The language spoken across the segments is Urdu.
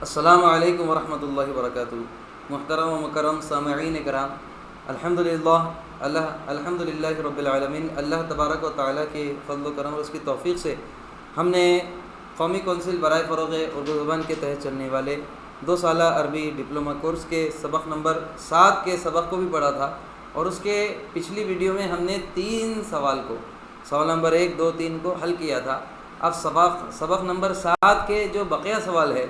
السلام علیکم ورحمۃ اللہ وبرکاتہ۔ محترم و مکرم سامعین کرام، الحمد للہ رب العالمین، اللہ تبارک و تعالیٰ کے فضل و کرم اور اس کی توفیق سے ہم نے قومی کونسل برائے فروغ اردو زبان کے تحت چلنے والے 2 سالہ عربی ڈپلومہ کورس کے سبق نمبر 7 کے سبق کو بھی پڑھا تھا، اور اس کے پچھلی ویڈیو میں ہم نے 3 سوال نمبر 1، 2، 3 کو حل کیا تھا۔ اب سبق نمبر 7 کے جو بقیہ سوال ہے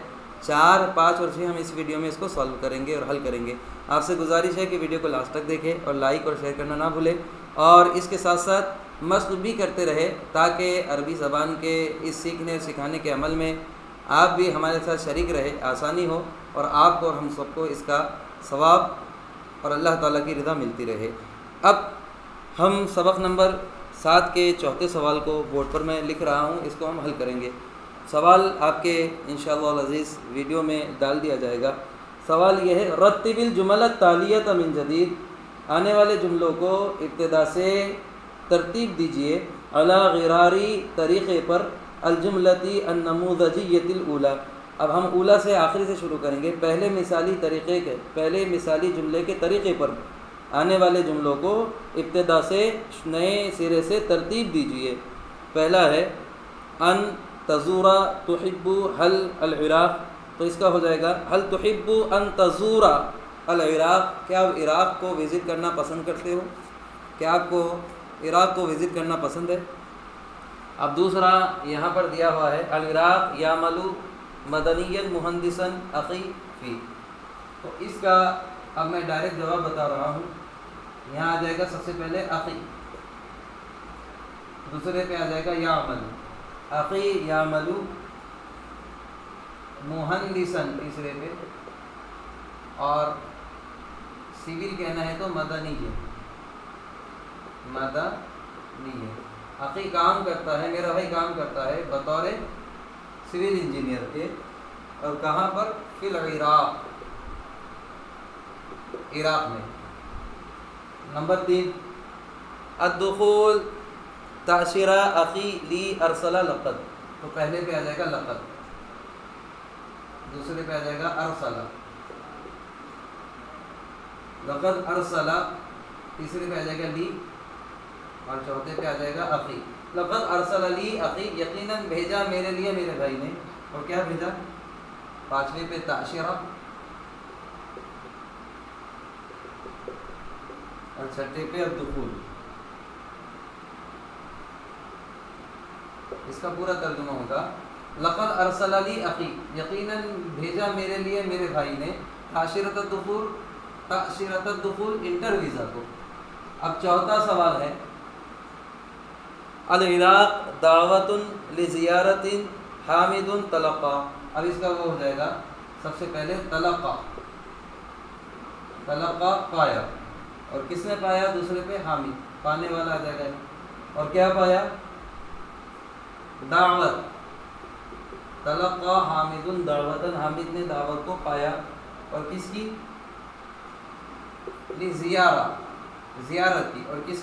4، 5 اور 6 ہم اس ویڈیو میں اس کو سالو کریں گے اور حل کریں گے۔ آپ سے گزارش ہے کہ ویڈیو کو لاسٹ تک دیکھیں اور لائک اور شیئر کرنا نہ بھولیں، اور اس کے ساتھ ساتھ مشق بھی کرتے رہے تاکہ عربی زبان کے اس سیکھنے اور سکھانے کے عمل میں آپ بھی ہمارے ساتھ شریک رہے، آسانی ہو، اور آپ کو اور ہم سب کو اس کا ثواب اور اللہ تعالیٰ کی رضا ملتی رہے۔ اب ہم سبق نمبر 7 کے چوتھے سوال کو بورڈ پر میں لکھ رہا ہوں، اس کو ہم حل کریں گے۔ سوال آپ کے انشاءاللہ العزیز ویڈیو میں ڈال دیا جائے گا۔ سوال یہ ہے، رتب الجمل التالیۃ من جدید، آنے والے جملوں کو ابتدا سے ترتیب دیجیے علی غراری طریقے پر، الجملتی النموذجیۃ الاولی۔ اب ہم اولا سے آخری سے شروع کریں گے، پہلے مثالی جملے کے طریقے پر آنے والے جملوں کو ابتدا سے نئے سرے سے ترتیب دیجیے۔ پہلا ہے ان تزورا تحب حل العراق، تو اس کا ہو جائے گا حل تحب ان تزورا العراق، کیا آپ عراق کو وزٹ کرنا پسند کرتے ہو؟ کیا آپ کو عراق کو وزٹ کرنا پسند ہے؟ اب دوسرا یہاں پر دیا ہوا ہے، العراق یعمل مدنیا مہندسا اخی فی، تو اس کا اب میں ڈائریکٹ جواب بتا رہا ہوں۔ یہاں آ جائے گا سب سے پہلے اخی، دوسرے پہ آ جائے گا یعمل، اخی یعمل مہندسن تیسرے پہ، اور سول کہنا ہے تو مدنی ہے۔ اخی کام کرتا ہے، میرا بھائی کام کرتا ہے بطور سول انجینئر کے، اور کہاں پر؟ فی العراق، عراق میں۔ نمبر 3، الدخول تعشرہ اخی لی ارسل لقد، تو پہلے پہ آ جائے گا لقد، دوسرے پہ آ جائے گا ارسل، لقد ارسل، تیسرے پہ آ جائے گا لی، اور چوتھے پہ آ جائے گا اخی۔ لقد ارسل لی اخی، یقیناً بھیجا میرے لیے میرے بھائی نے، اور کیا بھیجا؟ 5ویں پہ تعشرہ، اور 6 پہ الدخول۔ اس کا پورا ترجمہ ہوگا، لقد ارسل لی اخی، یقیناً بھیجا میرے لیے میرے بھائی نے، تعشرۃ الدخول انٹر ویزا کو۔ اب چوتھا سوال ہے، العراق دعوت لزیارت حامد تلقا، اب اس کا وہ ہو جائے گا سب سے پہلے تلقا پایا، اور کس نے پایا؟ دوسرے پہ حامد، پانے والا آ جائے گا، اور کیا پایا؟ دعوت، تلقا حامد دعوتن، حامد نے دعوت کو پایا، اور کس کی؟ زیارت کی، اور کس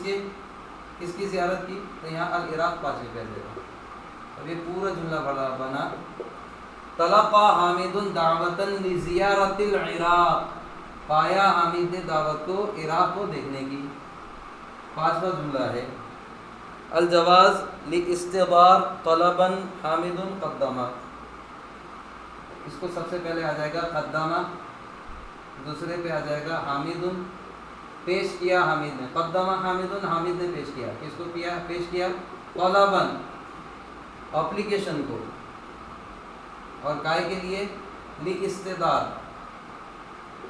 کی زیارت کی؟ تو یہاں العراق 5ویں پہ جائے گا۔ اب یہ پورا جملہ بنا، تلقا حامد دعوتن لزیارت العراق، پایا حامد نے دعوت کو عراق کو دیکھنے کی۔ 5واں جملہ ہے، الجواز لاستحضار طلبا حامد قدمہ، اس کو سب سے پہلے آ جائے گا قدمہ، دوسرے پہ آ جائے گا حامد، پیش کیا حامد نے، قدمہ حامد، حامد نے پیش کیا، کس کو پیش کیا؟ طلبا، اپلیکیشن کو، اور کائے کے لیے؟ لاستحضار،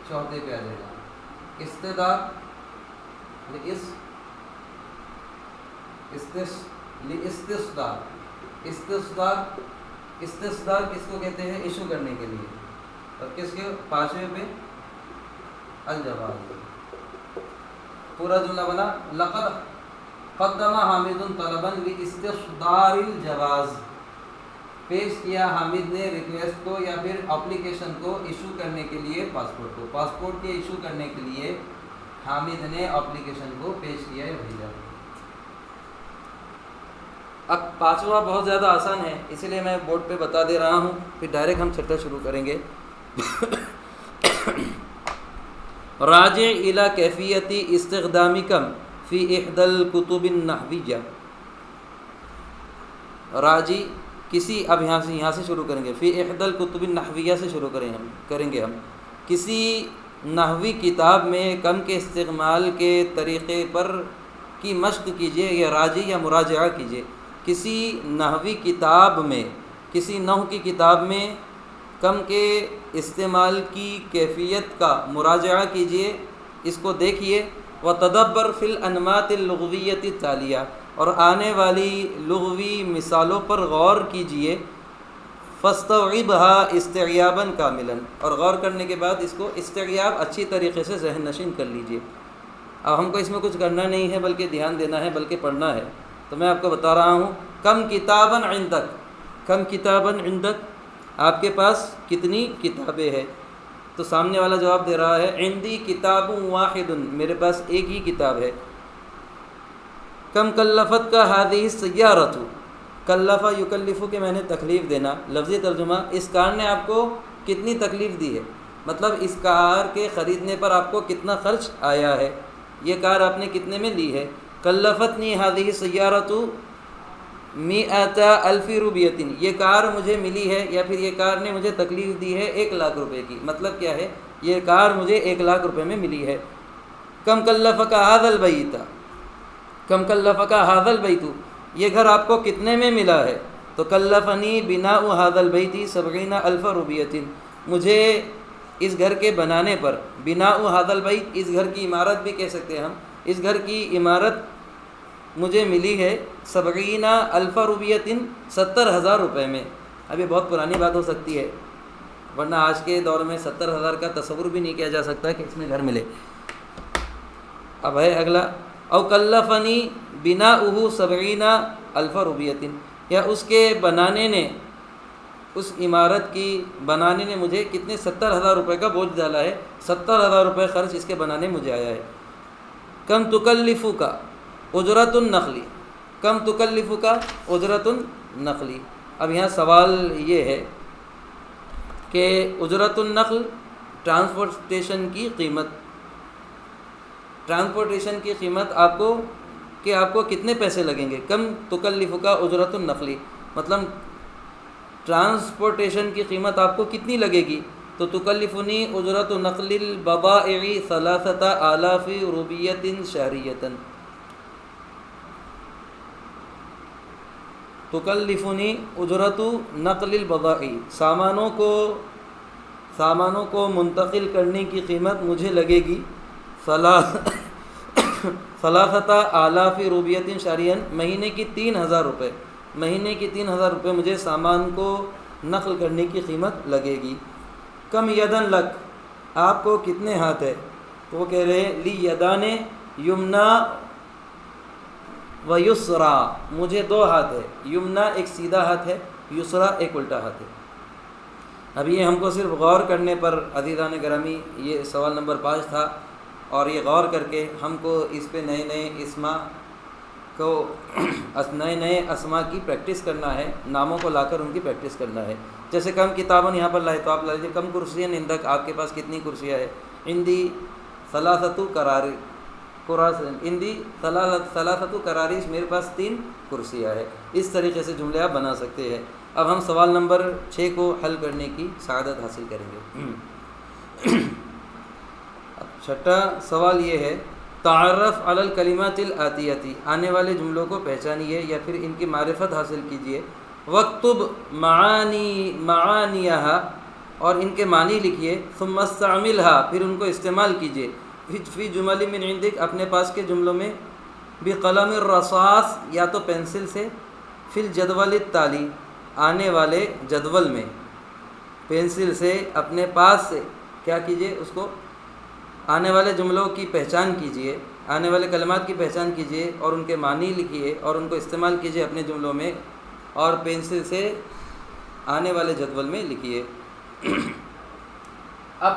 چوتھے پہ آ جائے گا استحضار، استصدار کس کو کہتے ہیں؟ ایشو کرنے کے لیے، اور کس کے؟ 5ویں پہ الجواز۔ پورا جملہ بنا، لقد قدم حامد طلبا لاستصدار الجواز، پیش کیا حامد نے ریکویسٹ کو یا پھر اپلیکیشن کو ایشو کرنے کے لیے، پاسپورٹ کے ایشو کرنے کے لیے حامد نے اپلیکیشن کو پیش کیا یا بھیجا۔ اب 5واں بہت زیادہ آسان ہے، اسی لیے میں بورڈ پہ بتا دے رہا ہوں، پھر ڈائریکٹ ہم چھٹا شروع کریں گے۔ راجع الی کیفیت استخدامکم فی احدى الکتب النحویہ، راجی کسی، اب یہاں سے شروع کریں گے، فی احدى الکتب النحویہ سے شروع کریں گے ہم، کسی نحوی کتاب میں کم کے استعمال کے طریقے پر کی مشق کیجیے، یا راجی یا مراجعہ کیجیے۔ کسی نحوی کتاب میں، کسی نحو کی کتاب میں کم کے استعمال کی کیفیت کا مراجعہ کیجیے، اس کو دیکھیے۔ وتدبر فی الانماط اللغویۃ التالیہ، اور آنے والی لغوی مثالوں پر غور کیجیے۔ فاستوعبها استعیابا کاملا، اور غور کرنے کے بعد اس کو استعیاب اچھی طریقے سے ذہن نشین کر لیجیے۔ اب ہم کو اس میں کچھ کرنا نہیں ہے، بلکہ دھیان دینا ہے، بلکہ پڑھنا ہے۔ تو میں آپ کو بتا رہا ہوں، کم کتابا عندک، کم کتابا عندک، آپ کے پاس کتنی کتابیں ہیں؟ تو سامنے والا جواب دے رہا ہے، عندی کتاب واحد، میرے پاس ایک ہی کتاب ہے۔ کم کلفت کا هذه السیارۃ، کلفہ یکلفو کے میں نے تکلیف دینا، لفظی ترجمہ، اس کار نے آپ کو کتنی تکلیف دی ہے، مطلب اس کار کے خریدنے پر آپ کو کتنا خرچ آیا ہے، یہ کار آپ نے کتنے میں لی ہے۔ کلفتنی هذه السیارۃ 100,000 روپیۃ، یہ کار مجھے ملی ہے، یا پھر یہ کار نے مجھے تکلیف دی ہے 1,00,000 روپے کی، مطلب کیا ہے، یہ کار مجھے 1,00,000 روپے میں ملی ہے۔ کم کلفک هذا البیت، کم کلفک هذا البیت، یہ گھر آپ کو کتنے میں ملا ہے؟ تو کلفنی بناء هذا البیت 70,000 روپیۃ، مجھے اس گھر کے بنانے پر، بناء هذا البیت، اس گھر کی عمارت بھی کہہ سکتے ہیں ہم، اس گھر کی عمارت مجھے ملی ہے 70,000 روپیۃ، 70,000 روپے میں۔ اب یہ بہت پرانی بات ہو سکتی ہے، ورنہ آج کے دور میں 70,000 کا تصور بھی نہیں کیا جا سکتا کہ اس میں گھر ملے۔ اب ہے اگلا، او کلفنی بناؤہ 70,000 روپیۃ، یا اس کے بنانے نے، اس عمارت کی بنانے نے مجھے کتنے 70,000 روپے کا بوجھ ڈالا ہے، 70,000 روپے خرچ اس کے بنانے مجھے آیا ہے۔ کم تکلف کا اجرت النقل، کم تکلف کا اجرت النقل، اب یہاں سوال یہ ہے کہ اجرت النقل، ٹرانسپورٹیشن کی قیمت، ٹرانسپورٹیشن کی قیمت آپ کو، کہ آپ کو کتنے پیسے لگیں گے۔ کم تکلف کا اجرت النقل، مطلب ٹرانسپورٹیشن کی قیمت آپ کو کتنی لگے گی۔ تو تکلفنی اجرت نقل البضائع 3,000 روپیۃ شہریۃ، تکلفنی اجرت نقل البضائع، سامانوں کو منتقل کرنے کی قیمت مجھے لگے گی 3,000 روپیۃ شہریاً، مہینے کی 3,000 روپے، مہینے کی 3,000 روپے مجھے سامان کو نقل کرنے کی قیمت لگے گی۔ کم یدن لک، آپ کو کتنے ہاتھ ہے؟ تو وہ کہہ رہے ہیں لی یدان یمنا و یسرا، مجھے 2 ہاتھ ہے، یمنا ایک سیدھا ہاتھ ہے، یسرا ایک الٹا ہاتھ ہے۔ اب یہ ہم کو صرف غور کرنے پر، عزیزان گرامی، یہ سوال نمبر 5 تھا، اور یہ غور کر کے ہم کو اس پہ نئے نئے اسما کی پریکٹس کرنا ہے، ناموں کو لا کر ان کی پریکٹس کرنا ہے۔ جیسے کم کتابن یہاں پر لائے تو آپ لا لیجیے کم کرسیاں عندک، آپ کے پاس کتنی کرسیاں ہے؟ عندی 3 قراری، عندی 3 قراریس، میرے پاس 3 کرسیاں ہے۔ اس طریقے سے جملے آپ بنا سکتے ہیں۔ اب ہم سوال نمبر 6 کو حل کرنے کی سعادت حاصل کریں گے۔ چھٹا سوال یہ ہے، تعرف علی الکلمات الآتیۃ، آنے والے جملوں کو پہچانیے یا پھر ان کی معرفت حاصل کیجیے۔ وَاکْتُبْ معانیہا، اور ان کے معنی لکھیے۔ ثم استعملھا، پھر ان کو استعمال کیجیے۔ فی جمل من عندک، اپنے پاس کے جملوں میں۔ بقلم الرصاص، یا تو پینسل سے۔ فی الجدول التالی، آنے والے جدول میں، پینسل سے اپنے پاس سے کیا کیجیے، اس کو آنے والے جملوں کی پہچان کیجیے، آنے والے کلمات کی پہچان کیجیے اور ان کے معنی لکھیے اور ان کو استعمال کیجیے اپنے جملوں میں، اور پینسل سے آنے والے جدول میں لکھیے۔ اب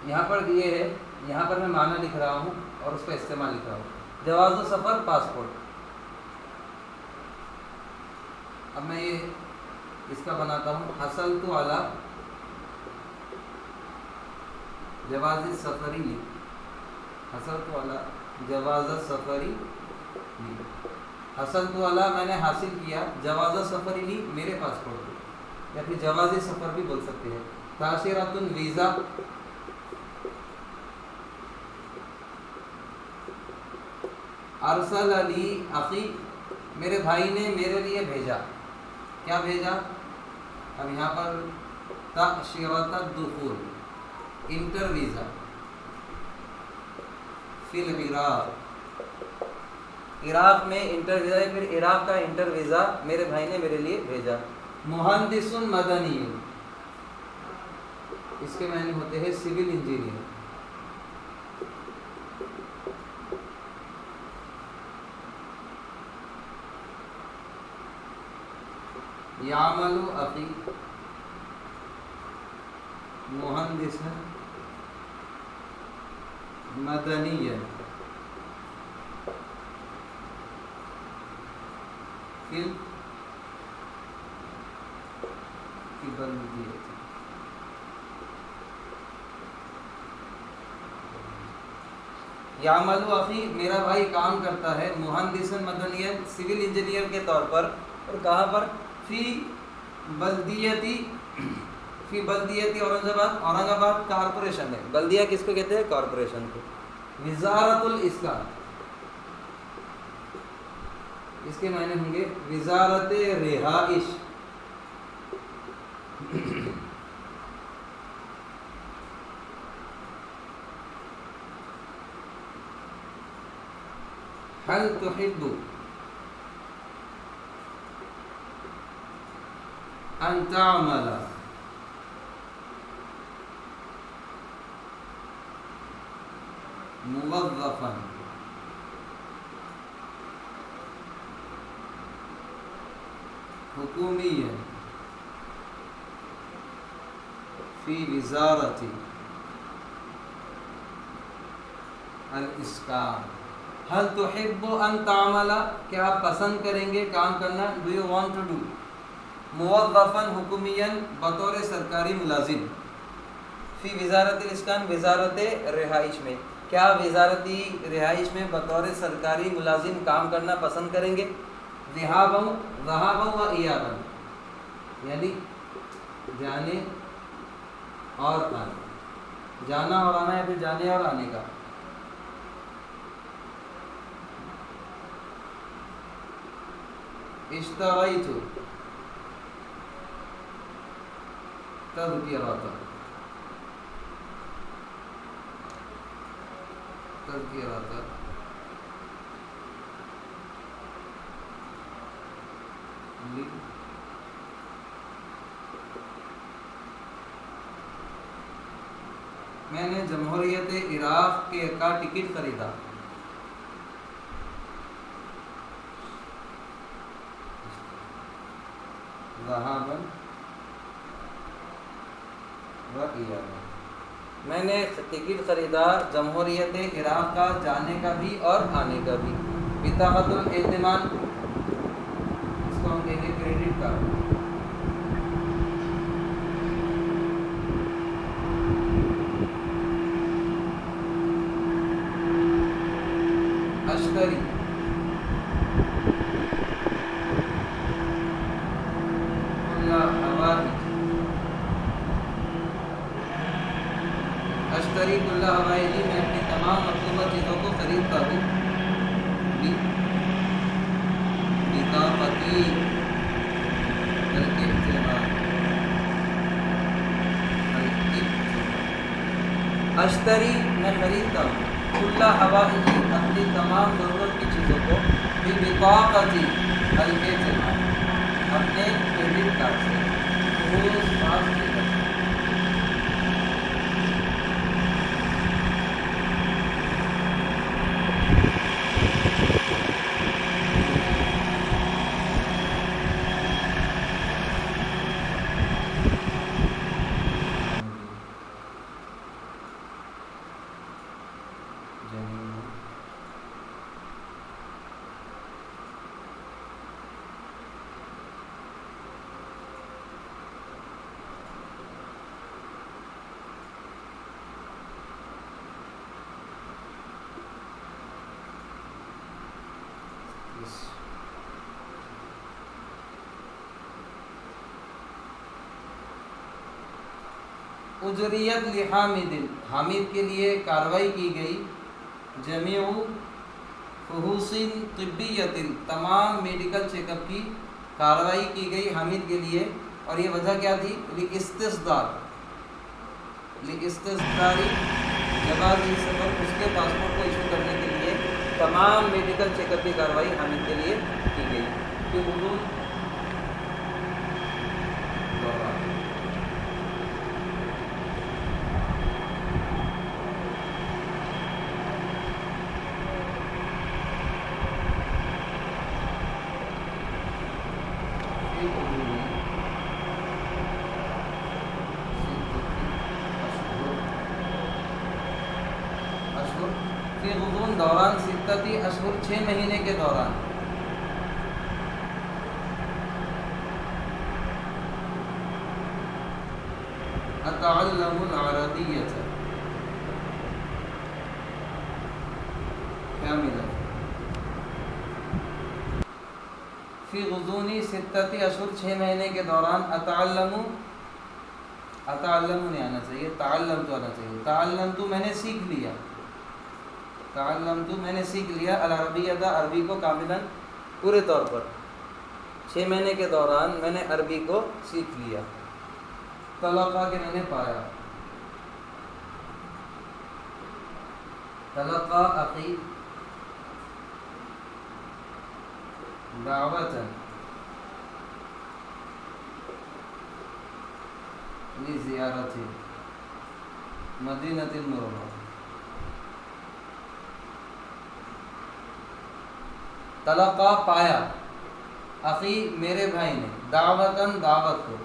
یہاں پر دیے ہے، یہاں پر میں معنی لکھ رہا ہوں اور اس کا استعمال لکھ رہا ہوں۔ جواز السفر، پاسپورٹ۔ اب میں یہ اس کا بناتا ہوں، حصلت علی جواز سفری لی، حصل تو علی جواز سفری لی، حصل تو علی میں نے حاصل کیا، جواز سفری لی میرے پاسپورٹ پہ، یا پھر جواز سفر بھی بول سکتے ہیں۔ تاشرۃ ویزا، ارسل لی اخی میرے بھائی نے میرے لیے بھیجا، کیا بھیجا؟ اب یہاں پر تأشیرۃ الدخول، انٹر ویزا، فی العراق، عراق میں انٹر ویزا ہے، پھر عراق کا انٹر ویزا میرے بھائی نے میرے لیے بھیجا۔ مہندس مدنی، اس کے معنی ہوتے ہیں سول انجینئر۔ یعمل اخی مہندسا مدنیا فی بلدیہ، یعمل اخی میرا بھائی کام کرتا ہے، مہندسا مدنیا سول انجینئر کے طور پر، اور کہاں پر؟ فی بلدیتی، فی بلدیتی اورنگ آباد، اورنگ آباد کارپوریشن ہے، بلدیہ کس کو کہتے ہیں؟ کارپوریشن کو۔ وزارت الاسکان، اس کے معنی ہوں گے وزارت رہائش، هل تحب ان تعمل موظفا حکومیا فی وزارت الاسکان؟ هل تحب ان تعمل، کیا آپ پسند کریں گے کام کرنا؟ Do you want to do, موظفا حکومیا بطور سرکاری ملازم، فی وزارت الاسکان وزارت رہائش میں، کیا وزارتی رہائش میں بطور سرکاری ملازم کام کرنا پسند کریں گے؟ ذہابا و ایابا، یعنی جانے اور آنے، جانا اور آنا، یا پھر جانے اور آنے کا۔ اشتریت تذکرۃ، میں نے جمہوریت عراق کا ٹکٹ خریدا، ذہابا و ایابا، میں نے ٹکٹ خریدا جمہوریت عراق کا جانے کا بھی اور آنے کا بھی۔ بطاقۃ الائتمان، اس کو ہم کہیں گے کریڈٹ کارڈ۔ اشتری اشتری کل حوائجی، میں اپنی تمام مطلوبہ چیزوں کو خریدتا ہوں، بطاقتی اشتری میں خریدتا ہوں، کل حوائجی اپنی تمام ضرورت کی چیزوں کو، بطاقتی الاعتماد اپنے کریڈٹ کارڈ سے، روز پاس کی کرتا ہوں۔ اجریت لحامد، حامد کے لیے کارروائی کی گئی، جمیع فحوص طبیت، تمام میڈیکل چیک اپ کی کارروائی کی گئی حامد کے لیے، اور یہ وجہ کیا تھی؟ لاستحضاری جواز سفر، اس کے پاسپورٹ کو ایشو کرنے کے لیے تمام میڈیکل چیک اپ کی کارروائی حامد کے لیے کی گئی۔ کہ حضور فی غضون دوران ستتی اشہر، 6 مہینے کے دوران، اتعلم العربیۃ کاملا، فی غضون ستتی اشہر، 6 مہینے کے دوران، اتعلم نہیں آنا چاہیے، تعلم تو آنا چاہیے، تعلم تو میں نے سیکھ لیا، تعلم تو میں نے سیکھ لیا، العربیۃ عربی کو، کاملاً پورے طور پر، 6 مہینے کے دوران میں نے عربی کو سیکھ لیا، تلقا کہ میں نے پایا، تلقا اخی دعوۃ لزیارت مدینۃ المنورہ، تلقا پایا، اخی میرے بھائی نے، دعوتاً دعوت کو،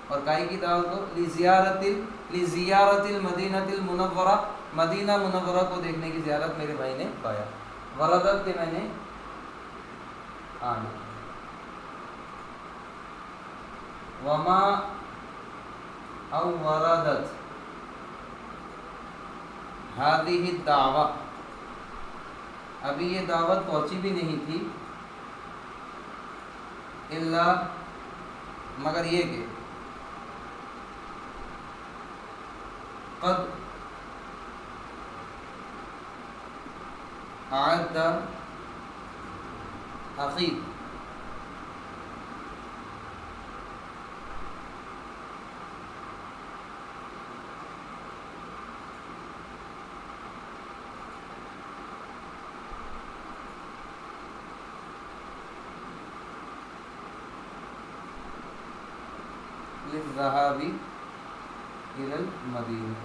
اور کائی کی دعوت کو، لزیارت المدینۃ المنورہ، مدینہ منورہ کو دیکھنے کی زیارت میرے بھائی نے پایا، وردت کہ میں نے آنا، وما او وردت ہذہ الدعوہ، ابھی یہ دعوت پہنچی بھی نہیں تھی، الا مگر یہ کہ قد اعد اخی، للذهاب الى المدینہ،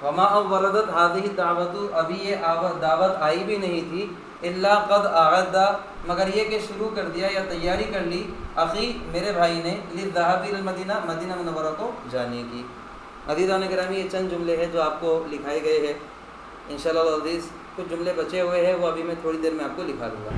وما او وردت هذه الدعوت، ابھی یہ دعوت آئی بھی نہیں تھی، الا قد اعد، مگر یہ کہ شروع کر دیا یا تیاری کر لی، اخی میرے بھائی نے، للذهاب الى المدینہ، مدینہ منورہ کو جانے کی۔ عزیزان گرامی، یہ چند جملے ہیں جو آپ کو لکھائے گئے ہیں، انشاءاللہ العزیز کچھ جملے بچے ہوئے ہیں، وہ ابھی میں تھوڑی دیر میں آپ کو لکھا دوں گا۔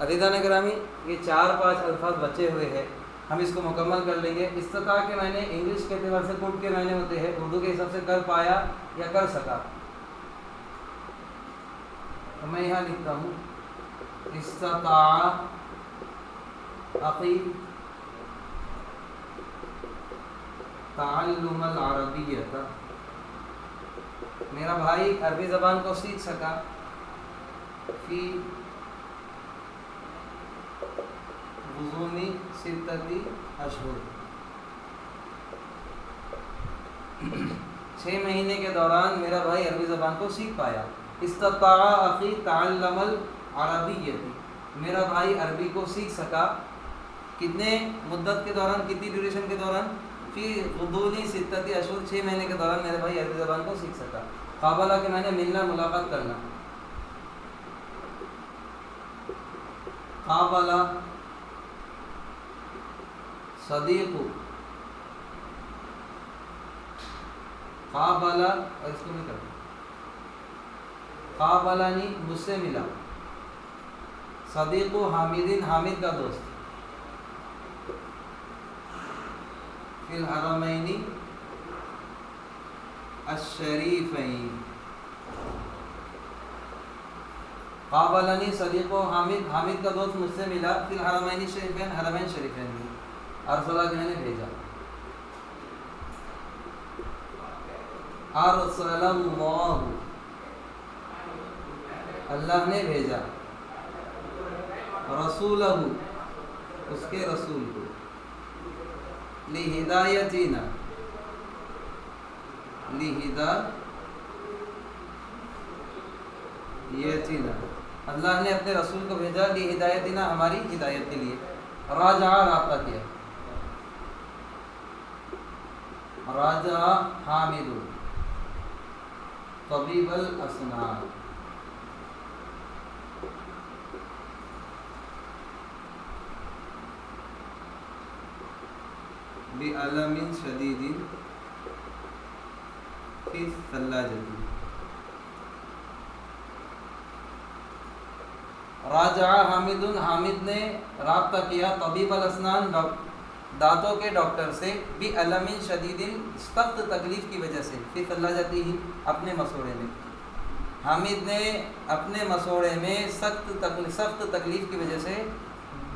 عزیزان گرامی، یہ 4-5 الفاظ بچے ہوئے ہیں، ہم اس کو مکمل کر لیں گے۔ استطاع کے معنی انگلش کے اعتبار سے کٹ کے معنی ہوتے ہیں، اردو کے حساب سے کر پایا یا کر سکا، تو میں یہاں لکھتا ہوں استطاع اخی تعلم العربیۃ، میرا بھائی عربی زبان کو سیکھ سکا، فی غضون 6 اشہر، 6 مہینے کے دوران میرا بھائی عربی زبان کو سیکھ پایا۔ استطاع اخی تعلم العربیۃ، میرا بھائی عربی کو سیکھ سکا، کتنے مدت کے دوران، کتنی ڈیوریشن کے دوران، فی غضون 6 اشہر، 6 مہینے کے دوران میرا بھائی عربی زبان کو سیکھ سکا۔ قابلہ کے معنی ملنا، ملاقات کرنا، قابل صدیق، قابل، اور اس کو نہیں کرتے، قابلانی مجھ سے ملا، صدیق حامدین حامد کا دوست، فی الحرمین الشریفین، قابلانی صدیق و حامد، حامد کا دوست مجھ سے ملا، فی الحرمین الشریفین، حرمین شریفین میں، ارسلہ کہ میں نے بھیجا، ارسل اللہ، اللہ نے بھیجا، رسولہ، اس کے رسول کو، لہدایتنا، لہدایتنا، اللہ نے اپنے رسول کو بھیجا، لہدایتنا، ہماری ہدایت کے لیے، راجع رابطہ کیا، راجع حامد طبیب الاسنان، بعلم شدید فی الثلاجۃ، راجع حامد، حامد نے رابطہ کیا، طبیب الاسنان، دانتوں کے ڈاکٹر سے، بعلم شدید، سخت تکلیف کی وجہ سے، فی ثلاجتہ، اپنے مسوڑے میں، حامد نے اپنے مسوڑے میں سخت تکلیف کی وجہ سے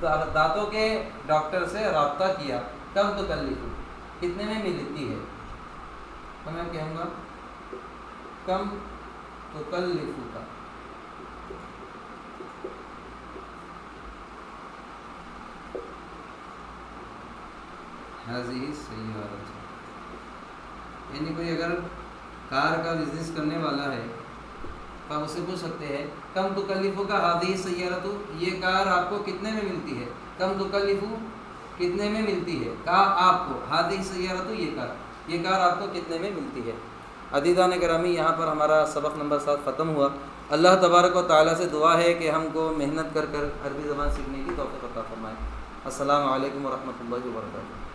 دانتوں کے ڈاکٹر سے رابطہ کیا، کم تکلف، کتنے میں ملتی ہے، تو میں کہوں گا کم تکلف کا، ہذہ سیارۃ، یعنی کوئی اگر کار کا بزنس کرنے والا ہے تو آپ اسے پوچھ سکتے ہیں کم تکلف کا ہذہ سیارۃ، یہ کار آپ کو کتنے میں ملتی ہے، کم تکلف کتنے میں ملتی ہے، کہا آپ کو، ہذہ سیارۃ، یہ کار آپ کو کتنے میں ملتی ہے۔ عزیزان گرامی، یہاں پر ہمارا سبق نمبر 7 ختم ہوا۔ اللہ تبارک و تعالیٰ سے دعا ہے کہ ہم کو محنت کر عربی زبان سیکھنے کی توفیق عطا فرمائے۔ السلام علیکم ورحمۃ اللہ وبرکاتہ۔